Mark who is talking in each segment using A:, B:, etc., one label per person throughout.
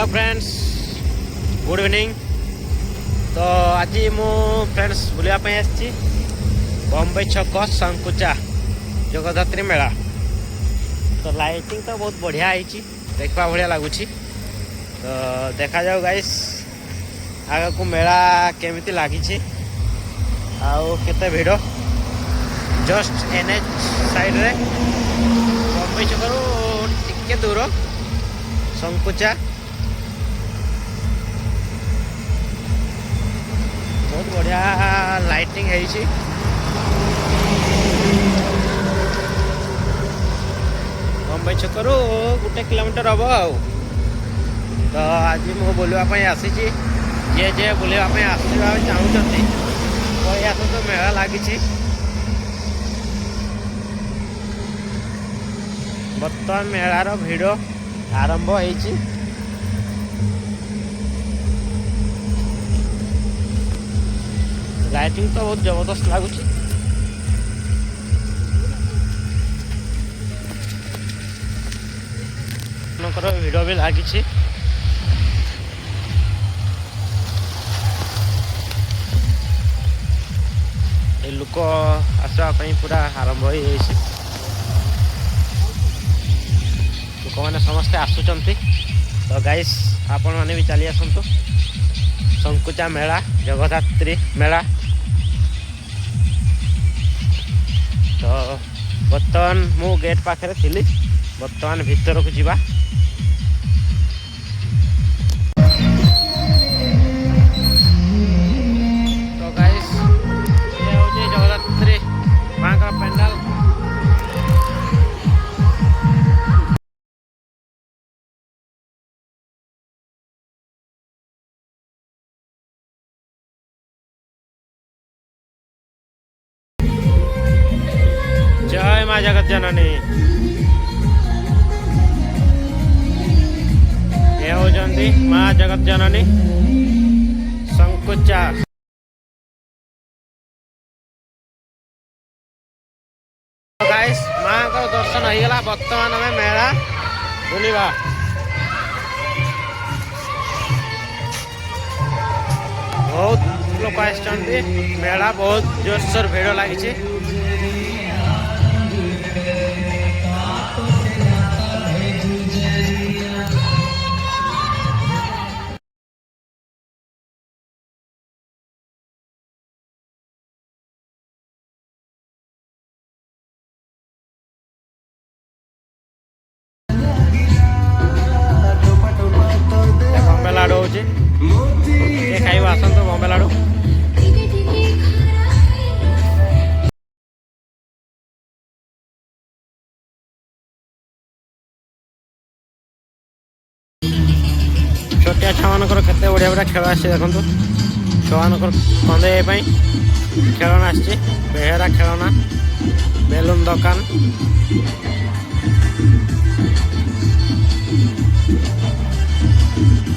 A: Hello friends, good evening. तो आज मु फ्रेंड्स बुलापी आसी बम्बई छक संकुचा जगदात्री मेला। तो लाइटिंग तो बहुत बढ़िया है, देखा भाया लगुच। तो देखा जाऊ गाइस आग को मेला केमिति लगी आउ केते भिड़। जस्ट एनएच साइड रे बम्बई छकरू टिके दूर संकुचा बहुत बढ़िया लाइटिंग है। बम्बई छकरू 1 किलोमीटर हम आ। तो आज मु बुलापी आसी जे जे बुलापी आसवा चाहूँगी कोई आस तो मेला लगी। बर्तमान मेलार भिड़ आरंभ हो। लाइटिंग तो बहुत जबरदस्त लगुच। भिड़ भी लगी लोक आसवाई पूरा आरंभ हो। लोक मैंने समस्ते आसुंच। तो गाइस आपण मैंने भी चली आसतु संकुचा मेला जगदात्री मेला। तो बर्तमान मु गेट पाखे थी, बर्तमान भीतर को जीवा। तो गाइस ये हूँ जगदात्री माँ का पेंडाल। जय माँ जगत जननी। ये होती माँ जगत जननी संकुचा। गाइस माँ का दर्शन हो गला। बर्तमान में मेला बुलवा बहुत लोक आसछन्ती। मेला बहुत जोरसोर भिड़ लगी। बम्बे लाडू हो खाइब आसतु बम्बे लाडू। छोटिया छुआ मानकर केते बढ़िया बढ़िया खेल आसी देखो। छुआ मानकर कंदेई खेलना आसी बेहेरा खेलना बेलून दुकान।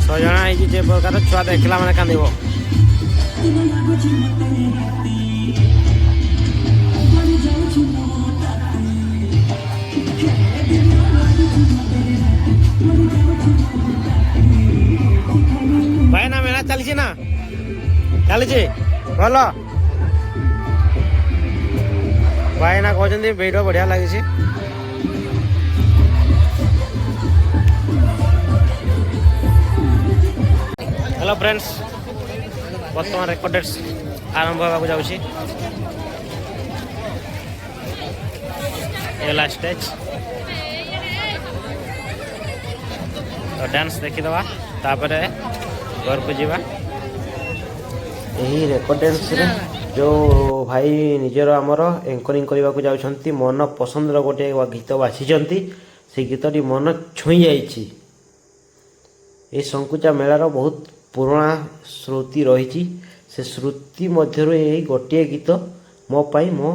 A: सजना है प्रकार छुआ देखला मैंने कांद। भाई ना मेला चली ना चली भल भाई ना कहते भिड़ बढ़िया लगी। हेलो फ्रेंड्स, बर्तमान रेकर्डेड आरंभ होगा जाऊँगी। एला स्टेज तो डांस देखीदे तापर घर को जीवा। यही रेकर्डेंस जो भाई निजर आमर एंकरिंग करने को जाउछंती मन पसंदर गोटे गीत बाछिचंती। से गीतटी मन छुई जाइछि। ए संकुचा मेलार बहुत पुराना श्रुति रही। से श्रुति मध्यरु यही गोटे गीत मो पाई मो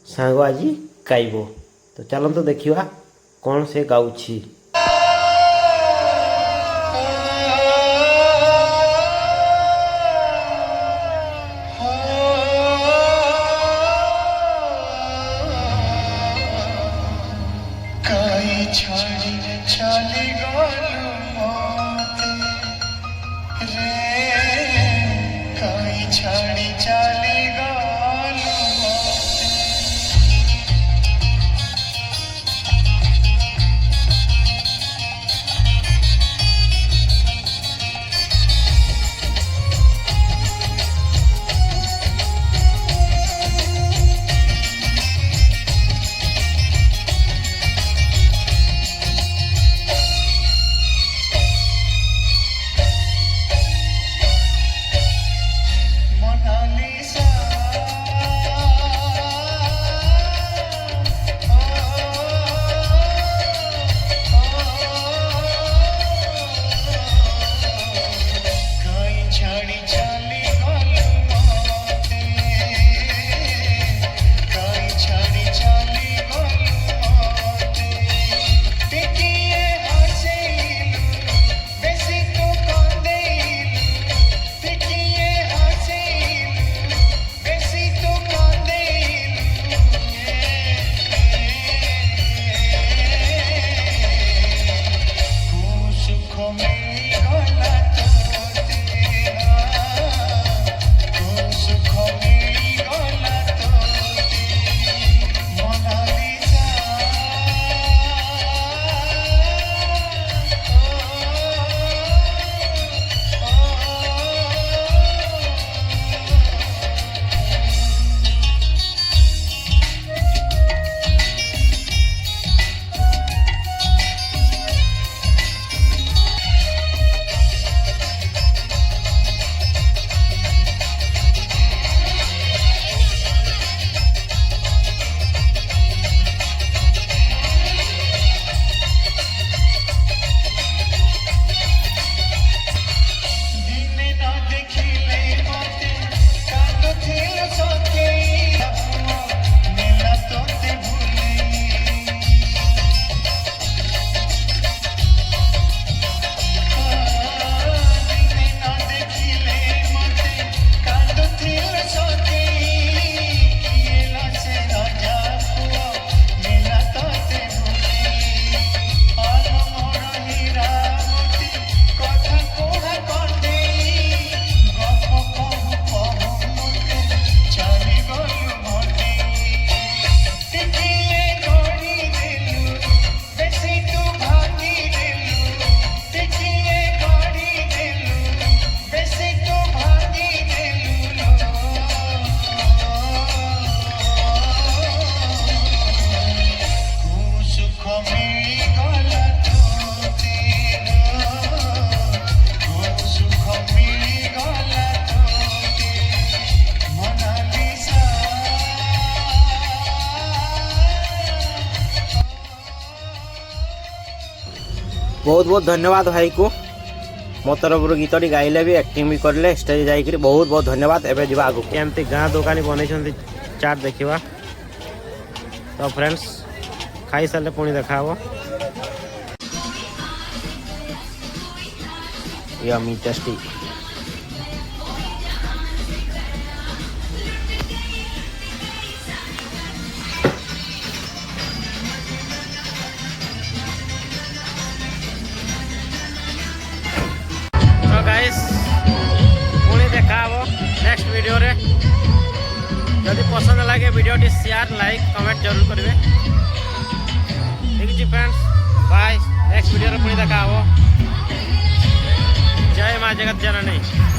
A: सांग आज गाइबो। तो चलंतु देखिवा कौन से गाउछि।
B: छाड़ी चली गलु मोते
A: बहुत बहुत धन्यवाद भाई को मो तरफ गीतटी गाइले भी एक्टिंग भी करले स्टेज जाइकरी बहुत बहुत धन्यवाद। एबे जीवा आगु केमती गाँ दुकानी बनै चाट देखा। तो फ्रेंड्स खाई सारे पुणी देखा यम्मी टेस्टी। तो गाइस पुणी देखा नेक्स्ट वीडियो रे। जदि पसंद लगे वीडियोटी शेयर लाइक कमेंट जरूर करेंगे। ठीक है फ्रेंड्स बाय। नेक्स्ट वीडियो रे पुणी देखा। जय माँ जगत जननी।